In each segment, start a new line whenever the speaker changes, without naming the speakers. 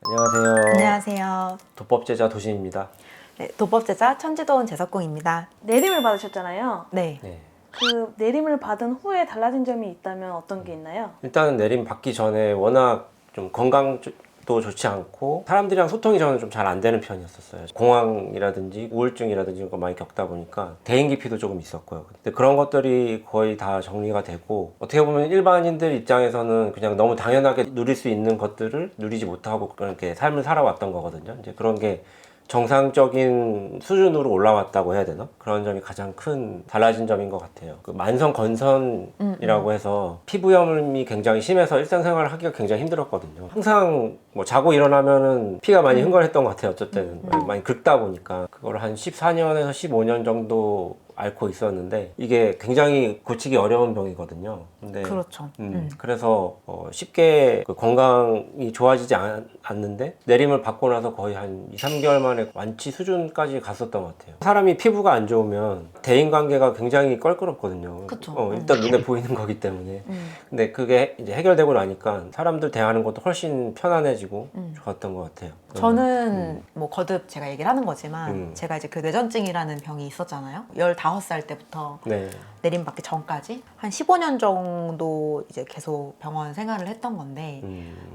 안녕하세요.
안녕하세요.
도법제자 도신입니다.
네, 도법제자 천지도원 재석공입니다.
내림을 받으셨잖아요.
네.
네.
그 내림을 받은 후에 달라진 점이 있다면 어떤 게 있나요?
일단은 내림 받기 전에 워낙 좀 건강도 좋지 않고 사람들이랑 소통이 저는 좀 잘 안 되는 편이었었어요. 공황이라든지 우울증이라든지 이런 거 많이 겪다 보니까 대인 기피도 조금 있었고요. 근데 그런 것들이 거의 다 정리가 되고 어떻게 보면 일반인들 입장에서는 그냥 너무 당연하게 누릴 수 있는 것들을 누리지 못하고 그렇게 삶을 살아왔던 거거든요. 이제 그런 게 정상적인 수준으로 올라왔다고 해야 되나? 그런 점이 가장 큰 달라진 점인 것 같아요. 그 만성 건선이라고 해서 피부염이 굉장히 심해서 일상생활을 하기가 굉장히 힘들었거든요. 항상 뭐 자고 일어나면은 피가 많이 흥건했던 것 같아요. 어쨌든 많이 긁다 보니까 그걸 한 14년에서 15년 정도 앓고 있었는데 이게 굉장히 고치기 어려운 병이거든요. 근데
그렇죠.
그래서 쉽게 그 건강이 좋아지지 않는데 내림을 받고 나서 거의 한 2, 3개월 만에 완치 수준까지 갔었던 것 같아요. 사람이 피부가 안 좋으면 대인관계가 굉장히 껄끄럽거든요.
그쵸.
일단 눈에 보이는 거기 때문에. 근데 그게 이제 해결되고 나니까 사람들 대하는 것도 훨씬 편안해지고 좋았던 것 같아요.
저는 뭐 거듭 제가 얘기를 하는 거지만 제가 이제 그 뇌전증이라는 병이 있었잖아요. 15살 때부터
네.
내림받기 전까지 한 15년 정도 이제 계속 병원 생활을 했던 건데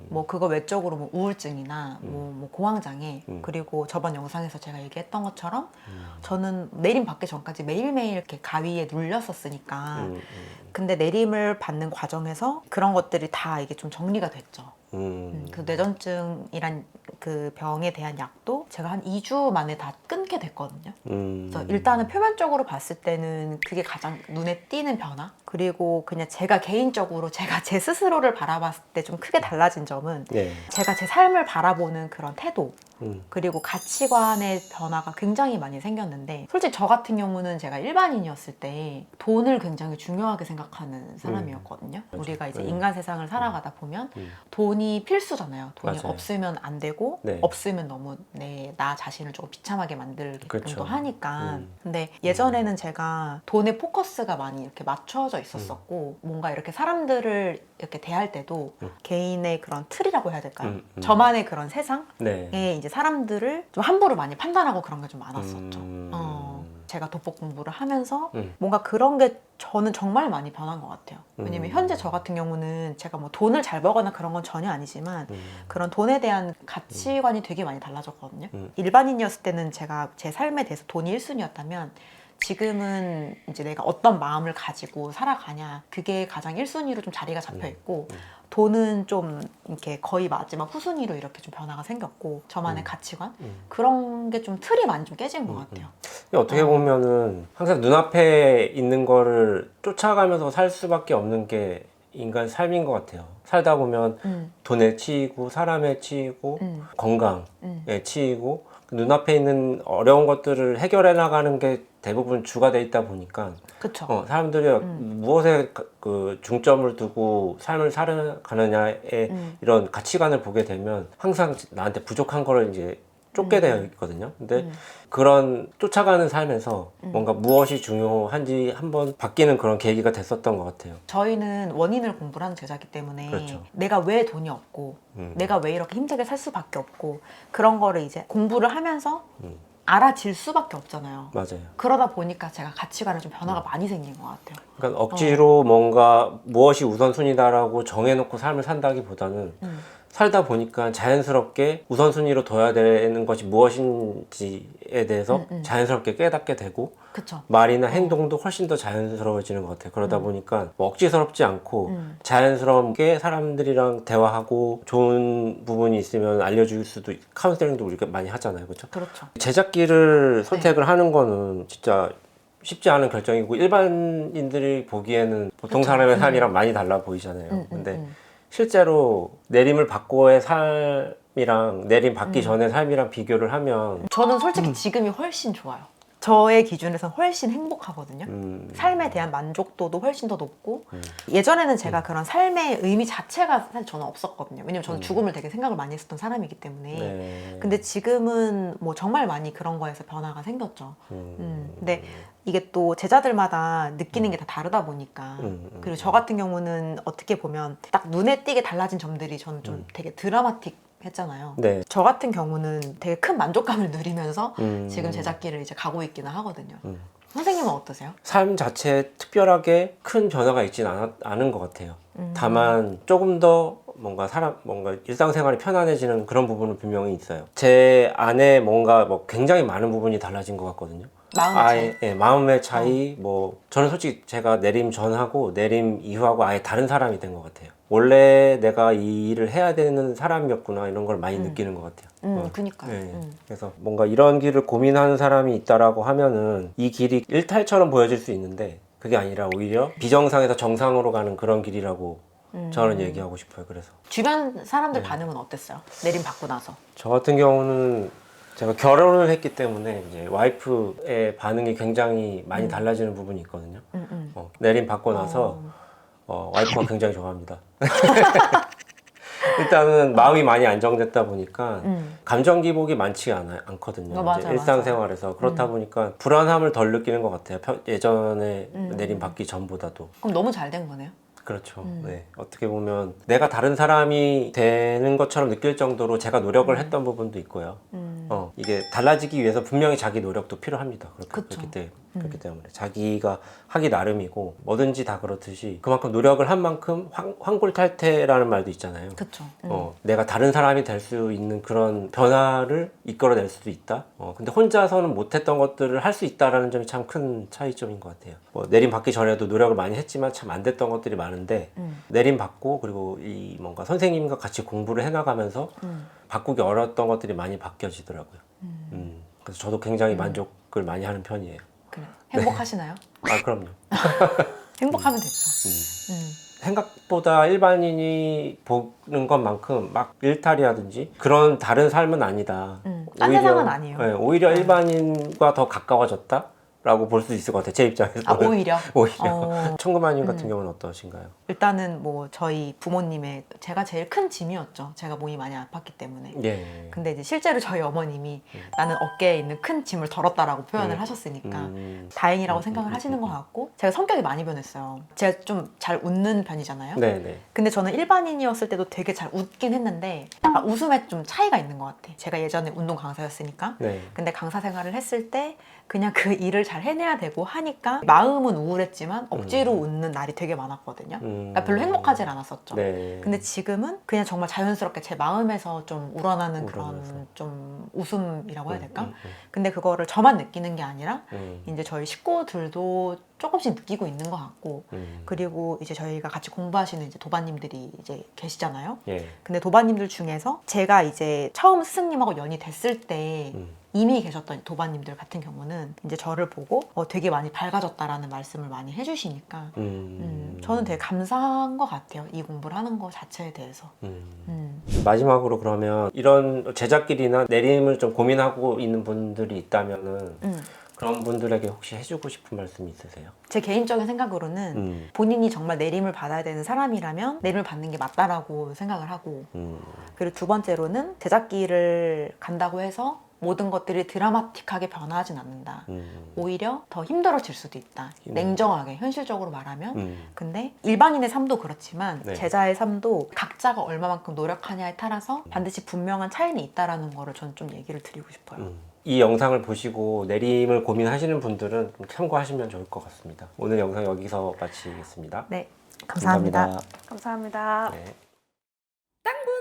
뭐 그거 외적으로 뭐 우울증이나 뭐 공황장애 그리고 저번 영상에서 제가 얘기했던 것처럼 저는 내림 받기 전까지 매일매일 이렇게 가위에 눌렸었으니까 근데 내림을 받는 과정에서 그런 것들이 다 이게 좀 정리가 됐죠. 그 뇌전증이란 그 병에 대한 약도 제가 한 2주 만에 다 끊게 됐거든요. 그래서 일단은 표면적으로 봤을 때는 그게 가장 눈에 띄는 변화. 그리고 그냥 제가 개인적으로 제가 제 스스로를 바라봤을 때 좀 크게 달라진 점은
네.
제가 제 삶을 바라보는 그런 태도 그리고 가치관의 변화가 굉장히 많이 생겼는데 솔직히 저 같은 경우는 제가 일반인이었을 때 돈을 굉장히 중요하게 생각하는 사람이었거든요. 우리가 이제 인간 세상을 살아가다 보면 돈이 필수잖아요. 돈이
맞아요.
없으면 안 되고
네.
없으면 너무 나 자신을 조금 비참하게 만들게끔도
그렇죠.
하니까 근데 예전에는 제가 돈에 포커스가 많이 이렇게 맞춰져 있었었고 뭔가 이렇게 사람들을 이렇게 대할 때도 개인의 그런 틀이라고 해야 될까요? 저만의 그런 세상에
네.
이제 사람들을 좀 함부로 많이 판단하고 그런 게 좀 많았었죠. 제가 도법 공부를 하면서 뭔가 그런 게 저는 정말 많이 변한 것 같아요. 왜냐면 현재 저 같은 경우는 제가 뭐 돈을 잘 벌거나 그런 건 전혀 아니지만 그런 돈에 대한 가치관이 되게 많이 달라졌거든요. 일반인이었을 때는 제가 제 삶에 대해서 돈이 1순위였다면 지금은 이제 내가 어떤 마음을 가지고 살아가냐 그게 가장 1순위로 좀 자리가 잡혀 있고 돈은 좀 이렇게 거의 마지막 후순위로 이렇게 좀 변화가 생겼고 저만의 가치관 그런 게 좀 틀이 많이 좀 깨진 것 같아요.
어떻게 보면은 항상 눈앞에 있는 거를 쫓아가면서 살 수밖에 없는 게 인간 삶인 것 같아요. 살다 보면 돈에 치이고 사람에 치이고 건강에 치이고 눈앞에 있는 어려운 것들을 해결해 나가는 게 대부분 주가 돼 있다 보니까
그쵸.
사람들이 무엇에 그 중점을 두고 삶을 살아가느냐에 이런 가치관을 보게 되면 항상 나한테 부족한 거를 이제 쫓게 되어 있거든요. 근데 그런 쫓아가는 삶에서 뭔가 무엇이 중요한지 한번 바뀌는 그런 계기가 됐었던 것 같아요.
저희는 원인을 공부를 하는 제자이기 때문에
그렇죠.
내가 왜 돈이 없고 내가 왜 이렇게 힘들게 살 수밖에 없고 그런 거를 이제 공부를 하면서 알아질 수밖에 없잖아요.
맞아요.
그러다 보니까 제가 가치관에 좀 변화가 많이 생긴 것 같아요.
그러니까 억지로 뭔가 무엇이 우선순위다라고 정해놓고 삶을 산다기보다는 살다 보니까 자연스럽게 우선순위로 둬야 되는 것이 무엇인지에 대해서 자연스럽게 깨닫게 되고
그쵸.
말이나 행동도 훨씬 더 자연스러워지는 것 같아요. 그러다 보니까 뭐 억지스럽지 않고 자연스럽게 사람들이랑 대화하고 좋은 부분이 있으면 알려줄 수도 카운셀링도 우리가 많이 하잖아요. 그렇죠?
그렇죠.
제작기를 선택을 하는 거는 진짜 쉽지 않은 결정이고 일반인들이 보기에는 보통 사람의 삶이랑 많이 달라 보이잖아요. 근데 실제로 내림을 받고의 삶이랑 내림 받기 전의 삶이랑 비교를 하면
저는 솔직히 지금이 훨씬 좋아요. 저의 기준에서는 훨씬 행복하거든요. 삶에 대한 만족도도 훨씬 더 높고 예전에는 제가 그런 삶의 의미 자체가 사실 저는 없었거든요. 왜냐면 저는 죽음을 되게 생각을 많이 했었던 사람이기 때문에
네.
근데 지금은 뭐 정말 많이 그런 거에서 변화가 생겼죠. 근데 이게 또 제자들마다 느끼는 게 다 다르다 보니까 그리고 저 같은 경우는 어떻게 보면 딱 눈에 띄게 달라진 점들이 저는 좀 되게 드라마틱 했잖아요.
네.
저 같은 경우는 되게 큰 만족감을 누리면서
음.
지금 제작길을 이제 가고 있기는 하거든요. 선생님은 어떠세요?
삶 자체에 특별하게 큰 변화가 있지는 않은 것 같아요.
음.
다만 조금 더 뭔가 일상생활이 편안해지는 그런 부분은 분명히 있어요. 제 안에 뭔가 뭐 굉장히 많은 부분이 달라진 것 같거든요.
마음의 차이.
예, 마음의 차이, 뭐 저는 솔직히 제가 내림 전하고 내림 이후하고 아예 다른 사람이 된 것 같아요. 원래 내가 이 일을 해야 되는 사람이었구나 이런 걸 많이 느끼는 것 같아요.
그니까요.
네. 그래서 뭔가 이런 길을 고민하는 사람이 있다라고 하면은 이 길이 일탈처럼 보여질 수 있는데 그게 아니라 오히려 비정상에서 정상으로 가는 그런 길이라고 저는 얘기하고 싶어요. 그래서
주변 사람들 반응은 어땠어요? 내림 받고 나서.
저 같은 경우는 제가 결혼을 했기 때문에 이제 와이프의 반응이 굉장히 많이 달라지는 부분이 있거든요. 내림 받고 나서 와이프가 굉장히 좋아합니다. 일단은 마음이 많이 안정됐다 보니까 감정 기복이 많지 않거든요.
맞아요,
이제 일상생활에서 그렇다 보니까 불안함을 덜 느끼는 것 같아요. 예전에 내림 받기 전보다도.
그럼 너무 잘 된 거네요?
그렇죠. 네. 어떻게 보면 내가 다른 사람이 되는 것처럼 느낄 정도로 제가 노력을 했던 부분도 있고요. 이게 달라지기 위해서 분명히 자기 노력도 필요합니다. 그렇기 때문에 자기가 하기 나름이고 뭐든지 다 그렇듯이 그만큼 노력을 한 만큼 환골탈태라는 말도 있잖아요.
그쵸.
내가 다른 사람이 될 수 있는 그런 변화를 이끌어낼 수도 있다. 근데 혼자서는 못했던 것들을 할 수 있다라는 점이 참 큰 차이점인 것 같아요. 뭐 내림 받기 전에도 노력을 많이 했지만 참 안 됐던 것들이 많은데 내림 받고 그리고 이 뭔가 선생님과 같이 공부를 해나가면서 바꾸기 어려웠던 것들이 많이 바뀌어지더라고요. 그래서 저도 굉장히 만족을 많이 하는 편이에요.
그래. 행복하시나요?
아, 그럼요.
행복하면 됐죠.
생각보다 일반인이 보는 것만큼 막 일탈이라든지 그런 다른 삶은 아니다.
딴 세상은 아니에요.
네, 오히려 일반인과 더 가까워졌다? 라고 볼 수 있을 것 같아요. 제 입장에서.
아, 오히려?
청구마님 같은 경우는 어떠신가요?
일단은 뭐 저희 부모님의 제가 제일 큰 짐이었죠. 제가 몸이 많이 아팠기 때문에.
예.
근데 이제 실제로 저희 어머님이 나는 어깨에 있는 큰 짐을 덜었다라고 표현을 하셨으니까 다행이라고 생각을 하시는 것 같고, 제가 성격이 많이 변했어요. 제가 좀 잘 웃는 편이잖아요.
네네.
근데 저는 일반인이었을 때도 되게 잘 웃긴 했는데 약간 웃음에 좀 차이가 있는 것 같아. 제가 예전에 운동 강사였으니까.
네.
근데 강사 생활을 했을 때 그냥 그 일을 잘 해내야 되고 하니까 마음은 우울했지만 억지로 웃는 날이 되게 많았거든요. 그러니까 별로 행복하진 않았었죠.
네.
근데 지금은 그냥 정말 자연스럽게 제 마음에서 좀 우러나는
우러나서.
그런 좀 웃음이라고 해야 될까? 근데 그거를 저만 느끼는 게 아니라 이제 저희 식구들도 조금씩 느끼고 있는 것 같고, 그리고 이제 저희가 같이 공부하시는 이제 도반님들이 이제 계시잖아요.
예.
근데 도반님들 중에서 제가 이제 처음 스승님하고 연이 됐을 때 이미 계셨던 도반님들 같은 경우는 이제 저를 보고 되게 많이 밝아졌다라는 말씀을 많이 해주시니까 저는 되게 감사한 것 같아요. 이 공부를 하는 것 자체에 대해서.
마지막으로 그러면 이런 제작길이나 내림을 좀 고민하고 있는 분들이 있다면은 그런 분들에게 혹시 해주고 싶은 말씀이 있으세요?
제 개인적인 생각으로는 본인이 정말 내림을 받아야 되는 사람이라면 내림을 받는 게 맞다라고 생각을 하고, 그리고 두 번째로는 제작길을 간다고 해서 모든 것들이 드라마틱하게 변화하진 않는다. 오히려 더 힘들어질 수도 있다. 냉정하게 현실적으로 말하면. 근데 일반인의 삶도 그렇지만
네.
제자의 삶도 각자가 얼마만큼 노력하냐에 따라서 반드시 분명한 차이는 있다라는 거를 저는 좀 얘기를 드리고 싶어요.
이 영상을 보시고 내림을 고민하시는 분들은 좀 참고하시면 좋을 것 같습니다. 오늘 영상 여기서 마치겠습니다.
네, 감사합니다.
감사합니다.
네.
땅분!